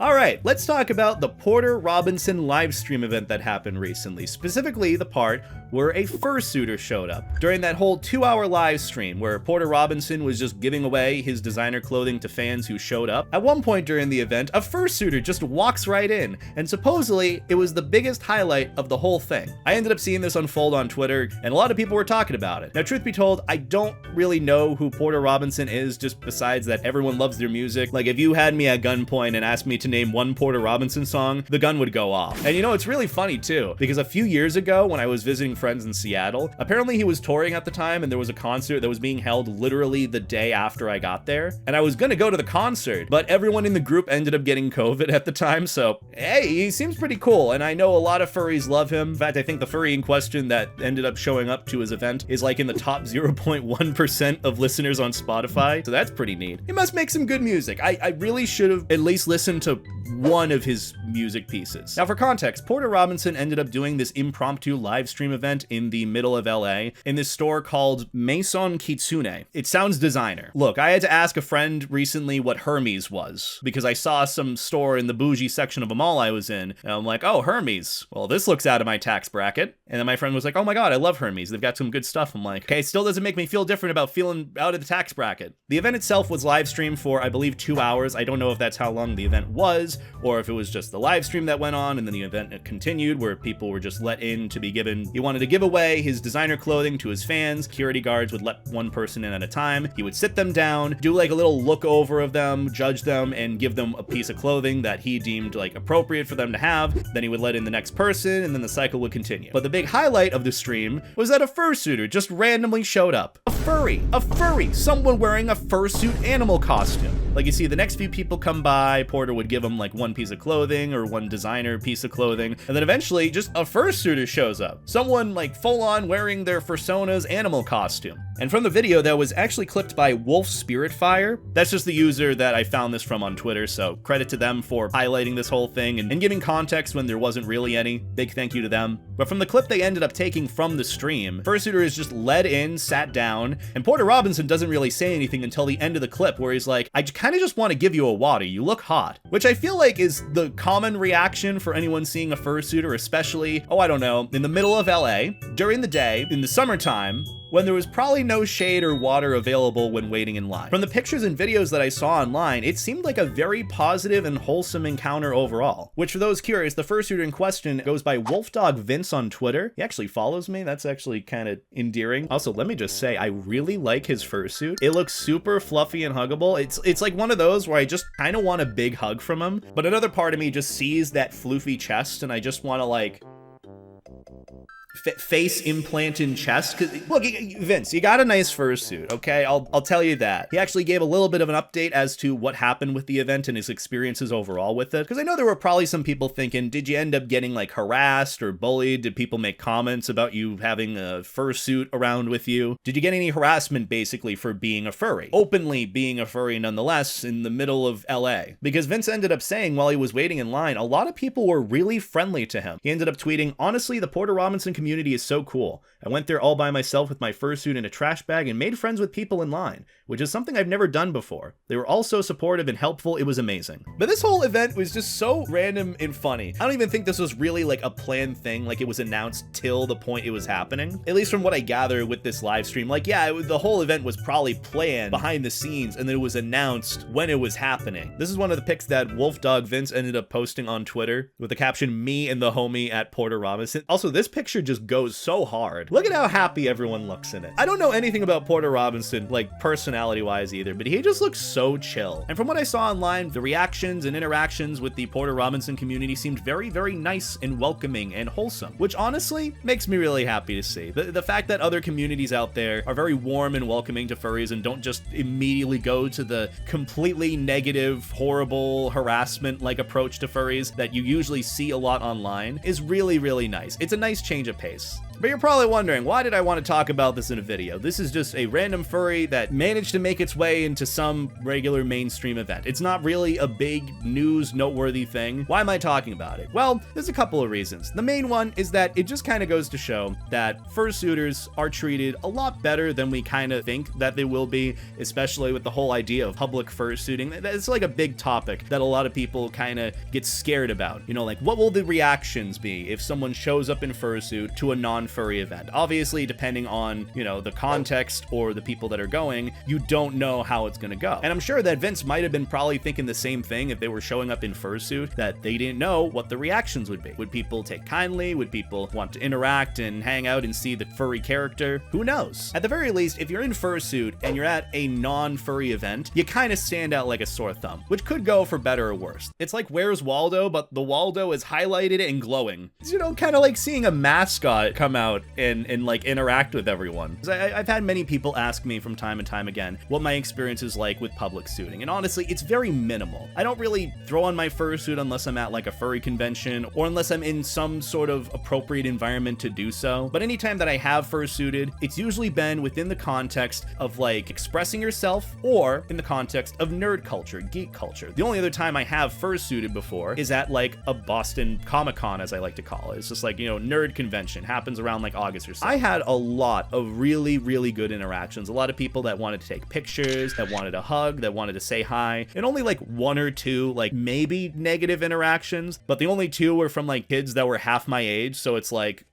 All right, let's talk about the Potty Robinson live stream event that happened recently, specifically the part where a fursuiter showed up. During that whole 2-hour live stream where Potty Robinson was just giving away his designer clothing to fans who showed up, at one point during the event, a fursuiter just walks right in, and supposedly it was the biggest highlight of the whole thing. I ended up seeing this unfold on Twitter, and a lot of people were talking about it. Now, truth be told, I don't really know who Potty Robinson is, just besides that everyone loves their music. Like, if you had me at gunpoint and asked me to name one Potty Robinson song, the gun would go off. And you know, it's really funny too, because a few years ago when I was visiting friends in Seattle, apparently he was touring at the time and there was a concert that was being held literally the day after I got there. And I was gonna go to the concert, but everyone in the group ended up getting COVID at the time, so hey, he seems pretty cool. And I know a lot of furries love him. In fact, I think the furry in question that ended up showing up to his event is like in the top 0.1% of listeners on Spotify, so that's pretty neat. He must make some good music. I really should have at least listened to one of his music pieces. Now, for context, Potty Robinson ended up doing this impromptu live stream event in the middle of LA in this store called Maison Kitsune. It sounds designer. Look, I had to ask a friend recently what Hermes was because I saw some store in the bougie section of a mall I was in, and I'm like, oh, Hermes. Well, this looks out of my tax bracket. And then my friend was like, oh my God, I love Hermes. They've got some good stuff. I'm like, okay, still doesn't make me feel different about feeling out of the tax bracket. The event itself was live streamed for, I believe, 2 hours. I don't know if that's how long the event was, or if it was just the live stream that went on and then the event continued where people were just let in to be given. He wanted to give away his designer clothing to his fans. Security guards would let one person in at a time. He would sit them down, do like a little look over of them, judge them, and give them a piece of clothing that he deemed like appropriate for them to have. Then he would let in the next person and then the cycle would continue. But the big highlight of the stream was that a fursuiter just randomly showed up. A furry, someone wearing a fursuit animal costume. Like, you see, the next few people come by, Porter would give them like one piece of clothing or one designer piece of clothing, and then eventually just a fursuiter shows up. Someone like full on wearing their FURSONA's animal costume. And from the video that was actually clipped by Wolf Spiritfire, that's just the user that I found this from on Twitter, so credit to them for highlighting this whole thing and giving context when there wasn't really any. Big thank you to them. But from the clip they ended up taking from the stream, fursuiter is just led in, sat down, and Potty Robinson doesn't really say anything until the end of the clip where he's like, I kind of just want to give you a water, you look hot. Which I feel like is the common reaction for anyone seeing a fursuiter, especially, oh, I don't know, in the middle of LA, during the day, in the summertime, when there was probably no shade or water available when waiting in line. From the pictures and videos that I saw online, it seemed like a very positive and wholesome encounter overall. Which, for those curious, the fursuiter in question goes by Wolfdog Vince on Twitter. He actually follows me. That's actually kind of endearing. Also, let me just say, I really like his fursuit. It looks super fluffy and huggable. It's like one of those where I just kind of want a big hug from him, but another part of me just sees that floofy chest and I just want to like face implant in chest. Cause look, Vince, you got a nice fursuit, okay? I'll tell you that. He actually gave a little bit of an update as to what happened with the event and his experiences overall with it. Because I know there were probably some people thinking, did you end up getting like harassed or bullied? Did people make comments about you having a fursuit around with you? Did you get any harassment basically for being a furry? Openly being a furry nonetheless in the middle of LA. Because Vince ended up saying while he was waiting in line, a lot of people were really friendly to him. He ended up tweeting, honestly, the Potty Robinson community is so cool. I went there all by myself with my fursuit in a trash bag and made friends with people in line, which is something I've never done before. They were all so supportive and helpful, it was amazing. But this whole event was just so random and funny. I don't even think this was really like a planned thing, like it was announced till the point it was happening. At least from what I gather with this live stream, like yeah, the whole event was probably planned behind the scenes and then it was announced when it was happening. This is one of the pics that Wolfdog Vince ended up posting on Twitter with the caption, me and the homie at Potty Robinson. Also, this picture just goes so hard. Look at how happy everyone looks in it. I don't know anything about Potty Robinson, like personality-wise either, but he just looks so chill. And from what I saw online, the reactions and interactions with the Potty Robinson community seemed very, very nice and welcoming and wholesome, which honestly makes me really happy to see. The fact that other communities out there are very warm and welcoming to furries and don't just immediately go to the completely negative, horrible, harassment-like approach to furries that you usually see a lot online is really, really nice. It's a nice change of pace. pace. But you're probably wondering, why did I want to talk about this in a video? This is just a random furry that managed to make its way into some regular mainstream event. It's not really a big news, noteworthy thing. Why am I talking about it? Well, there's a couple of reasons. The main one is that it just kind of goes to show that fursuiters are treated a lot better than we kind of think that they will be, especially with the whole idea of public fursuiting. It's like a big topic that a lot of people kind of get scared about. You know, like, what will the reactions be if someone shows up in fursuit to a non-furry event? Obviously, depending on, you know, the context or the people that are going, you don't know how it's gonna go. And I'm sure that Vince might have been probably thinking the same thing if they were showing up in fursuit, that they didn't know what the reactions would be. Would people take kindly? Would people want to interact and hang out and see the furry character? Who knows? At the very least, if you're in fursuit and you're at a non-furry event, you kind of stand out like a sore thumb, which could go for better or worse. It's like Where's Waldo, but the Waldo is highlighted and glowing. It's, you know, kind of like seeing a mascot come out and like interact with everyone. I've had many people ask me from time and time again what my experience is like with public suiting, and honestly, it's very minimal. I don't really throw on my fursuit unless I'm at like a furry convention or unless I'm in some sort of appropriate environment to do so. But anytime that I have fursuited, it's usually been within the context of like expressing yourself or in the context of nerd culture, geek culture. The only other time I have fursuited before is at like a Boston Comic-Con, as I like to call it. It's just like, you know, nerd convention, happens around like August or so. I had a lot of really, really good interactions. A lot of people that wanted to take pictures, that wanted a hug, that wanted to say hi, and only like one or two like maybe negative interactions, but the only two were from like kids that were half my age, so it's like,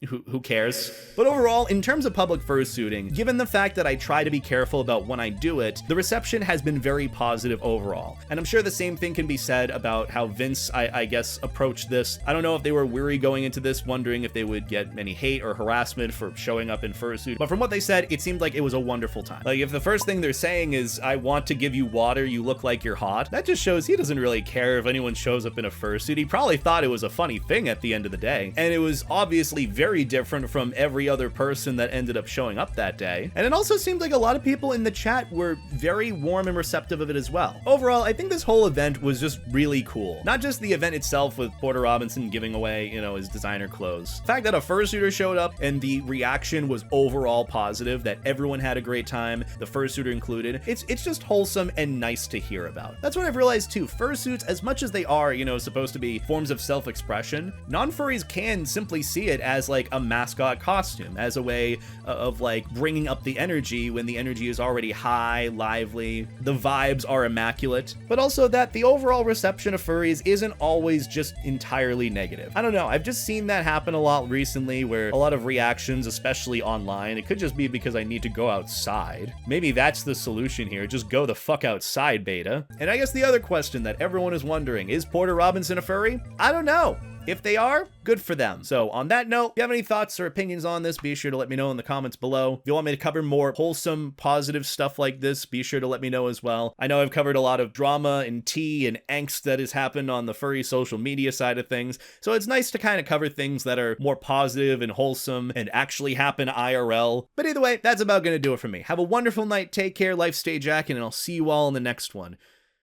who cares? But overall, in terms of public fursuiting, given the fact that I try to be careful about when I do it, the reception has been very positive overall. And I'm sure the same thing can be said about how Vince, I guess, approached this. I don't know if they were weary going into this, wondering if they would get any hate or harassment for showing up in fursuit. But from what they said, it seemed like it was a wonderful time. Like, if the first thing they're saying is, I want to give you water, you look like you're hot, that just shows he doesn't really care if anyone shows up in a fursuit. He probably thought it was a funny thing at the end of the day. And it was obviously very different from every other person that ended up showing up that day. And it also seemed like a lot of people in the chat were very warm and receptive of it as well. Overall, I think this whole event was just really cool. Not just the event itself with Porter Robinson giving away, you know, his designer clothes. The fact that a fursuiter showed up and the reaction was overall positive, that everyone had a great time, the fursuiter included, it's just wholesome and nice to hear about. That's what I've realized too. Fursuits, as much as they are, you know, supposed to be forms of self-expression, non-furries can simply see it as like a mascot costume, as a way of like bringing up the energy when the energy is already high, lively, the vibes are immaculate, but also that the overall reception of furries isn't always just entirely negative. I don't know, I've just seen that happen a lot recently, where a lot of reactions, especially online, it could just be because I need to go outside. Maybe that's the solution here, just go the fuck outside, beta. And I guess the other question that everyone is wondering, is Porter Robinson a furry? I don't know. If they are, good for them. So on that note, if you have any thoughts or opinions on this, be sure to let me know in the comments below. If you want me to cover more wholesome, positive stuff like this, be sure to let me know as well. I know I've covered a lot of drama and tea and angst that has happened on the furry social media side of things, so it's nice to kind of cover things that are more positive and wholesome and actually happen IRL. But either way, that's about gonna do it for me. Have a wonderful night, take care, life stay jackin', and I'll see you all in the next one.